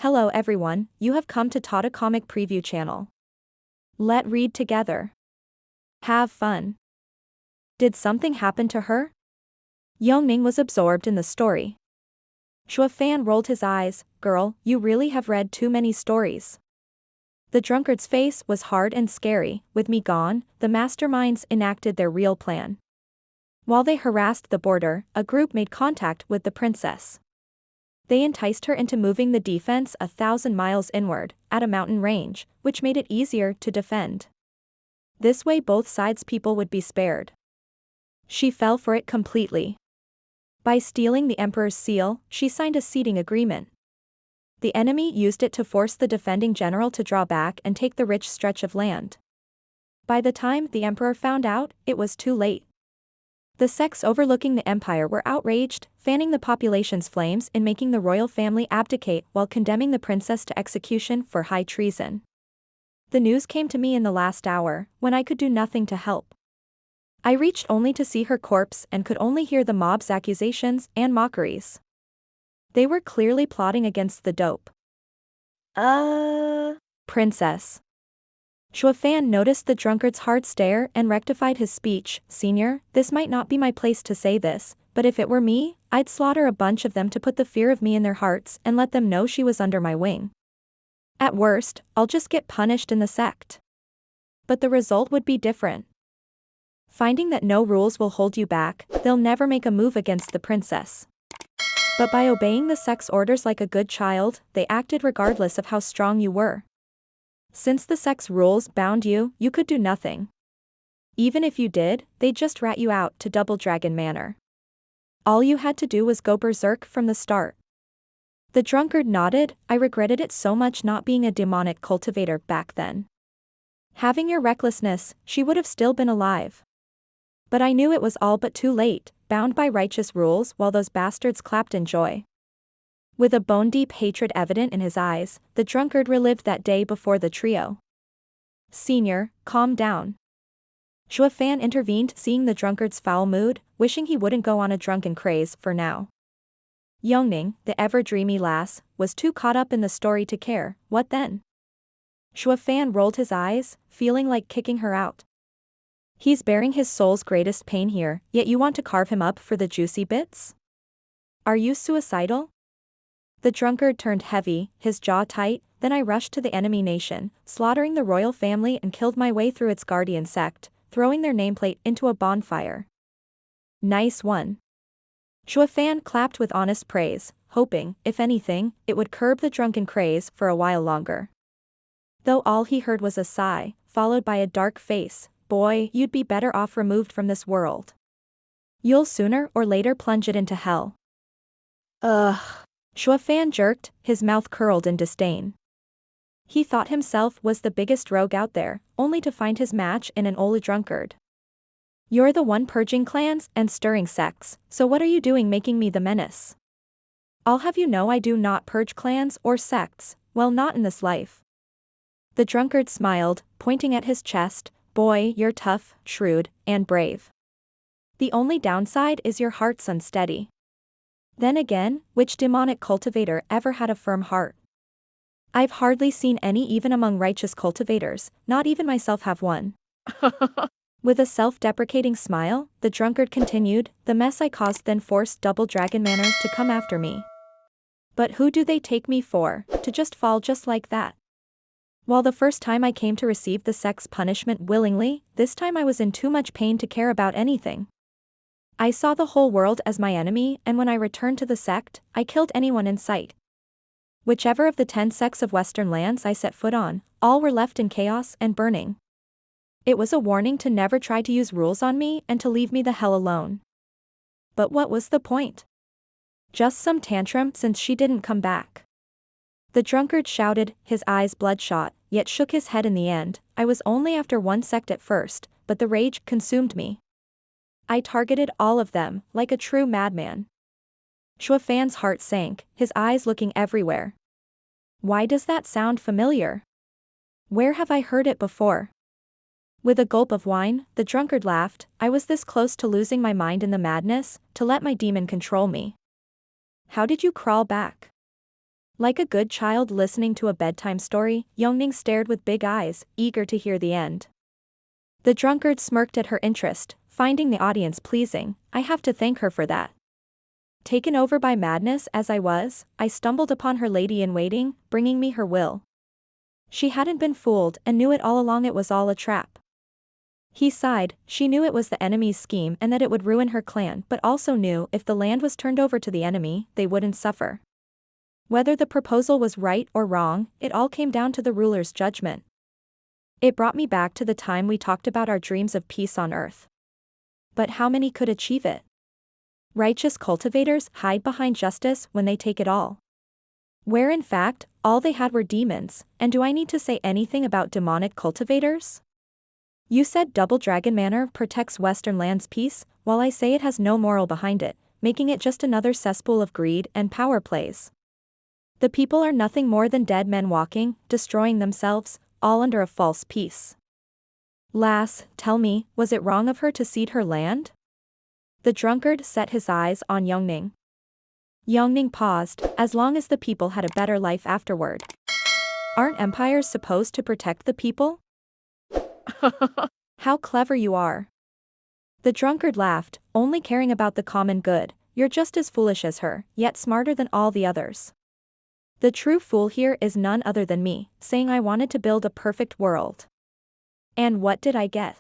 Hello everyone, you have come to Tata Comic Preview channel. Let read together. Have fun. Did something happen to her? Yongning was absorbed in the story. Zhuo Fan rolled his eyes. Girl, you really have read too many stories. The drunkard's face was hard and scary. With me gone, the masterminds enacted their real plan. While they harassed the border, a group made contact with the princess. They enticed her into moving the defense 1,000 miles inward, at a mountain range, which made it easier to defend. This way both sides' people would be spared. She fell for it completely. By stealing the emperor's seal, she signed a ceding agreement. The enemy used it to force the defending general to draw back and take the rich stretch of land. By the time the emperor found out, it was too late. The sects overlooking the empire were outraged, fanning the population's flames in making the royal family abdicate while condemning the princess to execution for high treason. The news came to me in the last hour, when I could do nothing to help. I reached only to see her corpse and could only hear the mob's accusations and mockeries. They were clearly plotting against the dope. Princess. Zhuo Fan noticed the drunkard's hard stare and rectified his speech. Senior, this might not be my place to say this, but if it were me, I'd slaughter a bunch of them to put the fear of me in their hearts and let them know she was under my wing. At worst, I'll just get punished in the sect. But the result would be different. Finding that no rules will hold you back, they'll never make a move against the princess. But by obeying the sect's orders like a good child, they acted regardless of how strong you were. Since the sect's rules bound you, you could do nothing. Even if you did, they'd just rat you out to Double Dragon Manor. All you had to do was go berserk from the start. The drunkard nodded. I regretted it so much not being a demonic cultivator back then. Having your recklessness, she would have still been alive. But I knew it was all but too late, bound by righteous rules while those bastards clapped in joy. With a bone-deep hatred evident in his eyes, the drunkard relived that day before the trio. Senior, calm down. Zhuo Fan intervened, seeing the drunkard's foul mood, wishing he wouldn't go on a drunken craze for now. Yongning, the ever-dreamy lass, was too caught up in the story to care. What then? Zhuo Fan rolled his eyes, feeling like kicking her out. He's bearing his soul's greatest pain here, yet you want to carve him up for the juicy bits? Are you suicidal? The drunkard turned heavy, his jaw tight. Then I rushed to the enemy nation, slaughtering the royal family and killed my way through its guardian sect, throwing their nameplate into a bonfire. Nice one. Zhuo Fan clapped with honest praise, hoping, if anything, it would curb the drunken craze for a while longer. Though all he heard was a sigh, followed by a dark face. Boy, you'd be better off removed from this world. You'll sooner or later plunge it into hell. Zhuo Fan jerked, his mouth curled in disdain. He thought himself was the biggest rogue out there, only to find his match in an old drunkard. You're the one purging clans and stirring sects, so what are you doing making me the menace? I'll have you know I do not purge clans or sects, well, not in this life. The drunkard smiled, pointing at his chest. Boy, you're tough, shrewd, and brave. The only downside is your heart's unsteady. Then again, which demonic cultivator ever had a firm heart? I've hardly seen any even among righteous cultivators, not even myself have one. With a self-deprecating smile, the drunkard continued, the mess I caused then forced Double Dragon Manor to come after me. But who do they take me for, to just fall just like that? While the first time I came to receive the sect's punishment willingly, this time I was in too much pain to care about anything. I saw the whole world as my enemy, and when I returned to the sect, I killed anyone in sight. Whichever of the 10 sects of Western lands I set foot on, all were left in chaos and burning. It was a warning to never try to use rules on me and to leave me the hell alone. But what was the point? Just some tantrum since she didn't come back. The drunkard shouted, his eyes bloodshot, yet shook his head in the end. I was only after one sect at first, but the rage consumed me. I targeted all of them, like a true madman. Zhuo Fan's heart sank, his eyes looking everywhere. Why does that sound familiar? Where have I heard it before? With a gulp of wine, the drunkard laughed. I was this close to losing my mind in the madness, to let my demon control me. How did you crawl back? Like a good child listening to a bedtime story, Yongning stared with big eyes, eager to hear the end. The drunkard smirked at her interest, finding the audience pleasing. I have to thank her for that. Taken over by madness as I was, I stumbled upon her lady-in-waiting, bringing me her will. She hadn't been fooled and knew it all along, it was all a trap. He sighed. She knew it was the enemy's scheme and that it would ruin her clan, but also knew if the land was turned over to the enemy, they wouldn't suffer. Whether the proposal was right or wrong, it all came down to the ruler's judgment. It brought me back to the time we talked about our dreams of peace on earth. But how many could achieve it? Righteous cultivators hide behind justice when they take it all. Where in fact, all they had were demons, and do I need to say anything about demonic cultivators? You said Double Dragon Manor protects Western land's peace, while I say it has no moral behind it, making it just another cesspool of greed and power plays. The people are nothing more than dead men walking, destroying themselves, all under a false peace. Lass, tell me, was it wrong of her to cede her land? The drunkard set his eyes on Yongning. Yongning paused. As long as the people had a better life afterward. Aren't empires supposed to protect the people? How clever you are. The drunkard laughed, only caring about the common good. You're just as foolish as her, yet smarter than all the others. The true fool here is none other than me, saying I wanted to build a perfect world. And what did I get?